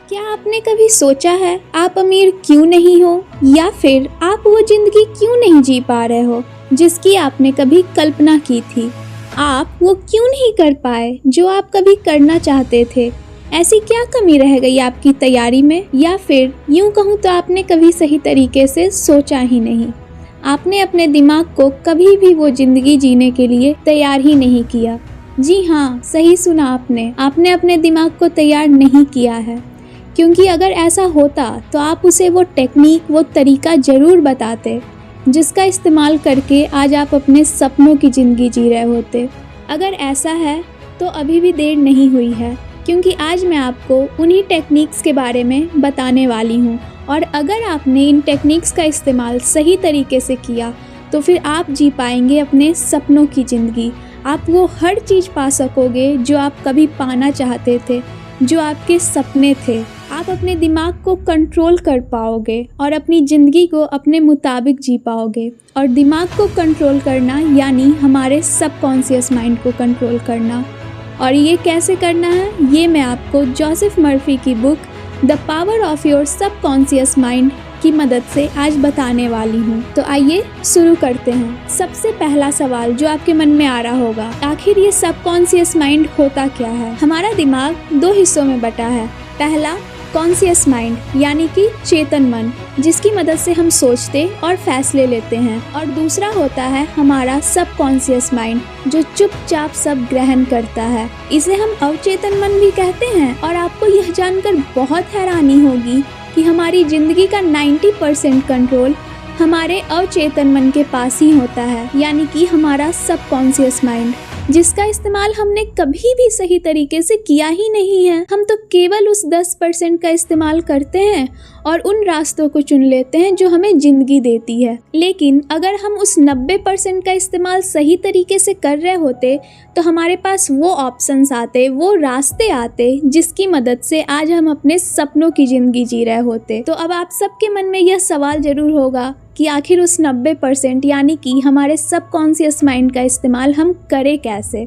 क्या आपने कभी सोचा है आप अमीर क्यों नहीं हो, या फिर आप वो जिंदगी क्यों नहीं जी पा रहे हो जिसकी आपने कभी कल्पना की थी? आप वो क्यों नहीं कर पाए जो आप कभी करना चाहते थे? ऐसी क्या कमी रह गई आपकी तैयारी में, या फिर यूं कहूँ तो आपने कभी सही तरीके से सोचा ही नहीं। आपने अपने दिमाग को कभी भी वो जिंदगी जीने के लिए तैयार ही नहीं किया। जी हाँ, सही सुना आपने अपने दिमाग को तैयार नहीं किया है, क्योंकि अगर ऐसा होता तो आप उसे वो टेक्निक, वो तरीका ज़रूर बताते जिसका इस्तेमाल करके आज आप अपने सपनों की ज़िंदगी जी रहे होते। अगर ऐसा है तो अभी भी देर नहीं हुई है, क्योंकि आज मैं आपको उन्हीं टेक्निक्स के बारे में बताने वाली हूँ। और अगर आपने इन टेक्निक्स का इस्तेमाल सही तरीके से किया तो फिर आप जी पाएंगे अपने सपनों की ज़िंदगी। आप वो हर चीज़ पा सकोगे जो आप कभी पाना चाहते थे, जो आपके सपने थे। आप अपने दिमाग को कंट्रोल कर पाओगे और अपनी ज़िंदगी को अपने मुताबिक जी पाओगे। और दिमाग को कंट्रोल करना यानी हमारे सबकॉन्शियस माइंड को कंट्रोल करना। और ये कैसे करना है, ये मैं आपको जोसेफ मर्फी की book the power of your subconscious mind की मदद से आज बताने वाली हूँ। तो आइए शुरू करते हैं। सबसे पहला सवाल जो आपके मन में आ रहा होगा, आखिर ये सबकॉन्शियस माइंड होता क्या है? हमारा दिमाग दो हिस्सों में बटा है। पहला कॉन्शियस माइंड यानी कि चेतन मन, जिसकी मदद से हम सोचते और फैसले लेते हैं। और दूसरा होता है हमारा सबकॉन्शियस माइंड, जो चुपचाप सब ग्रहण करता है। इसे हम अवचेतन मन भी कहते हैं। और आपको यह जानकर बहुत हैरानी होगी कि हमारी ज़िंदगी का 90% कंट्रोल हमारे अवचेतन मन के पास ही होता है, यानी कि हमारा सबकॉन्शियस माइंड, जिसका इस्तेमाल हमने कभी भी सही तरीके से किया ही नहीं है। हम तो केवल उस 10% का इस्तेमाल करते हैं और उन रास्तों को चुन लेते हैं जो हमें ज़िंदगी देती है। लेकिन अगर हम उस 90% का इस्तेमाल सही तरीके से कर रहे होते तो हमारे पास वो ऑप्शंस आते, वो रास्ते आते जिसकी मदद से आज हम अपने सपनों की ज़िंदगी जी रहे होते। तो अब आप सबके मन में यह सवाल ज़रूर होगा कि आखिर उस 90% यानी कि हमारे सबकॉन्शियस माइंड का इस्तेमाल हम करें कैसे।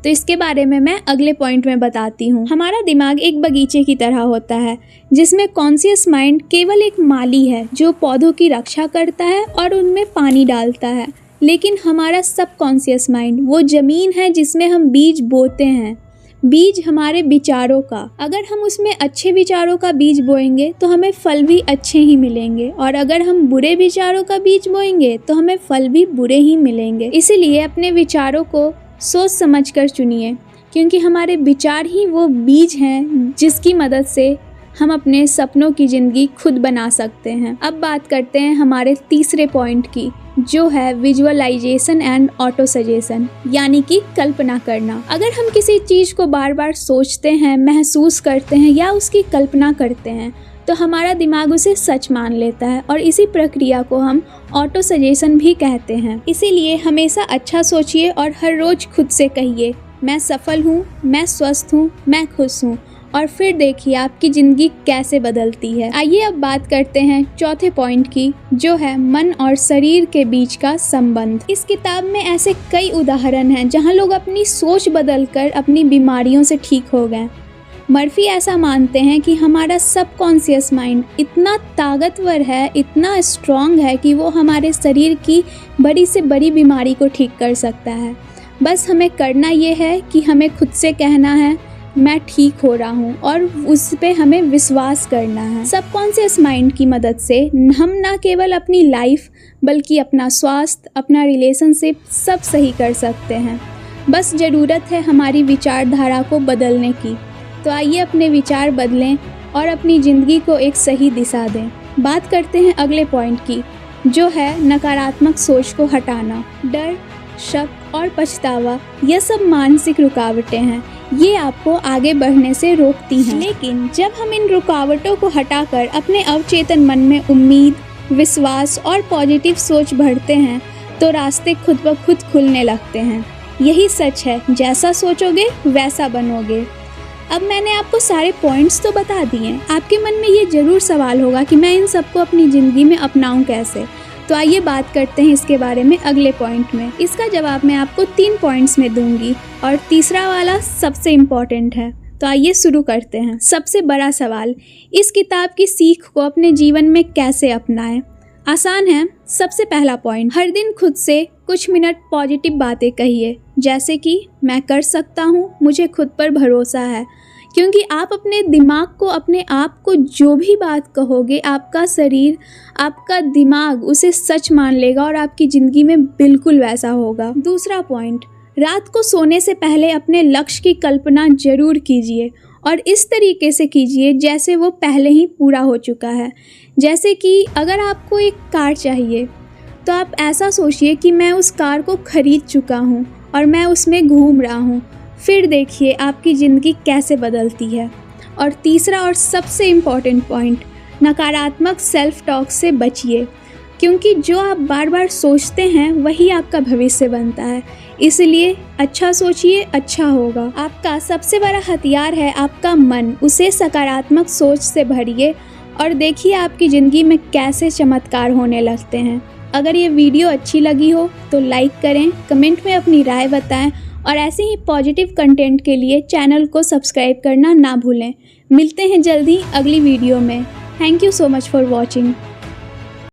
तो इसके बारे में मैं अगले पॉइंट में बताती हूँ। हमारा दिमाग एक बगीचे की तरह होता है, जिसमें कॉन्शियस माइंड केवल एक माली है जो पौधों की रक्षा करता है और उनमें पानी डालता है। लेकिन हमारा सबकॉन्शियस माइंड वो ज़मीन है जिसमें हम बीज बोते हैं, बीज हमारे विचारों का। अगर हम उसमें अच्छे विचारों का बीज बोएंगे तो हमें फल भी अच्छे ही मिलेंगे, और अगर हम बुरे विचारों का बीज बोएंगे तो हमें फल भी बुरे ही मिलेंगे। इसीलिए अपने विचारों को सोच समझ कर चुनिए, क्योंकि हमारे विचार ही वो बीज हैं जिसकी मदद से हम अपने सपनों की ज़िंदगी खुद बना सकते हैं। अब बात करते हैं हमारे तीसरे पॉइंट की, जो है विजुअलाइजेशन एंड ऑटो सजेशन, यानी कि कल्पना करना। अगर हम किसी चीज़ को बार बार सोचते हैं, महसूस करते हैं या उसकी कल्पना करते हैं तो हमारा दिमाग उसे सच मान लेता है, और इसी प्रक्रिया को हम ऑटो सजेशन भी कहते हैं। इसीलिए हमेशा अच्छा सोचिए और हर रोज़ खुद से कहिए, मैं सफल हूँ, मैं स्वस्थ हूँ, मैं खुश हूँ, और फिर देखिए आपकी ज़िंदगी कैसे बदलती है। आइए अब बात करते हैं चौथे पॉइंट की, जो है मन और शरीर के बीच का संबंध। इस किताब में ऐसे कई उदाहरण हैं जहां लोग अपनी सोच बदलकर अपनी बीमारियों से ठीक हो गए। मर्फी ऐसा मानते हैं कि हमारा सबकॉन्शियस माइंड इतना ताकतवर है, इतना स्ट्रॉन्ग है कि वो हमारे शरीर की बड़ी से बड़ी बीमारी को ठीक कर सकता है। बस हमें करना ये है कि हमें खुद से कहना है मैं ठीक हो रहा हूँ, और उस पे हमें विश्वास करना है। सबकॉन्शियस माइंड की मदद से हम ना केवल अपनी लाइफ बल्कि अपना स्वास्थ्य, अपना रिलेशनशिप सब सही कर सकते हैं। बस ज़रूरत है हमारी विचारधारा को बदलने की। तो आइए अपने विचार बदलें और अपनी ज़िंदगी को एक सही दिशा दें। बात करते हैं अगले पॉइंट की, जो है नकारात्मक सोच को हटाना। डर, शक और पछतावा, यह सब मानसिक रुकावटें हैं। ये आपको आगे बढ़ने से रोकती हैं। लेकिन जब हम इन रुकावटों को हटाकर अपने अवचेतन मन में उम्मीद, विश्वास और पॉजिटिव सोच भरते हैं तो रास्ते खुद ब खुद खुलने लगते हैं। यही सच है, जैसा सोचोगे वैसा बनोगे। अब मैंने आपको सारे पॉइंट्स तो बता दिए। आपके मन में ये ज़रूर सवाल होगा कि मैं इन सबको अपनी ज़िंदगी में अपनाऊं कैसे। तो आइए बात करते हैं इसके बारे में अगले पॉइंट में। इसका जवाब मैं आपको 3 पॉइंट्स में दूंगी, और तीसरा वाला सबसे इम्पॉर्टेंट है। तो आइए शुरू करते हैं। सबसे बड़ा सवाल, इस किताब की सीख को अपने जीवन में कैसे अपनाएं? आसान है। सबसे पहला पॉइंट, हर दिन खुद से कुछ मिनट पॉजिटिव बातें कहिए, जैसे कि मैं कर सकता हूँ, मुझे खुद पर भरोसा है। क्योंकि आप अपने दिमाग को, अपने आप को जो भी बात कहोगे, आपका शरीर, आपका दिमाग उसे सच मान लेगा और आपकी ज़िंदगी में बिल्कुल वैसा होगा। दूसरा पॉइंट, रात को सोने से पहले अपने लक्ष्य की कल्पना जरूर कीजिए और इस तरीके से कीजिए जैसे वो पहले ही पूरा हो चुका है। जैसे कि अगर आपको एक कार चाहिए तो आप ऐसा सोचिए कि मैं उस कार को खरीद चुका हूँ और मैं उसमें घूम रहा हूँ। फिर देखिए आपकी ज़िंदगी कैसे बदलती है। और तीसरा और सबसे इम्पॉर्टेंट पॉइंट, नकारात्मक सेल्फ टॉक से बचिए, क्योंकि जो आप बार बार सोचते हैं वही आपका भविष्य बनता है। इसलिए अच्छा सोचिए, अच्छा होगा। आपका सबसे बड़ा हथियार है आपका मन, उसे सकारात्मक सोच से भरिए और देखिए आपकी ज़िंदगी में कैसे चमत्कार होने लगते हैं। अगर ये वीडियो अच्छी लगी हो तो लाइक करें, कमेंट में अपनी राय बताएं और ऐसे ही पॉजिटिव कंटेंट के लिए चैनल को सब्सक्राइब करना ना भूलें। मिलते हैं जल्दी अगली वीडियो में। Thank you so much for watching.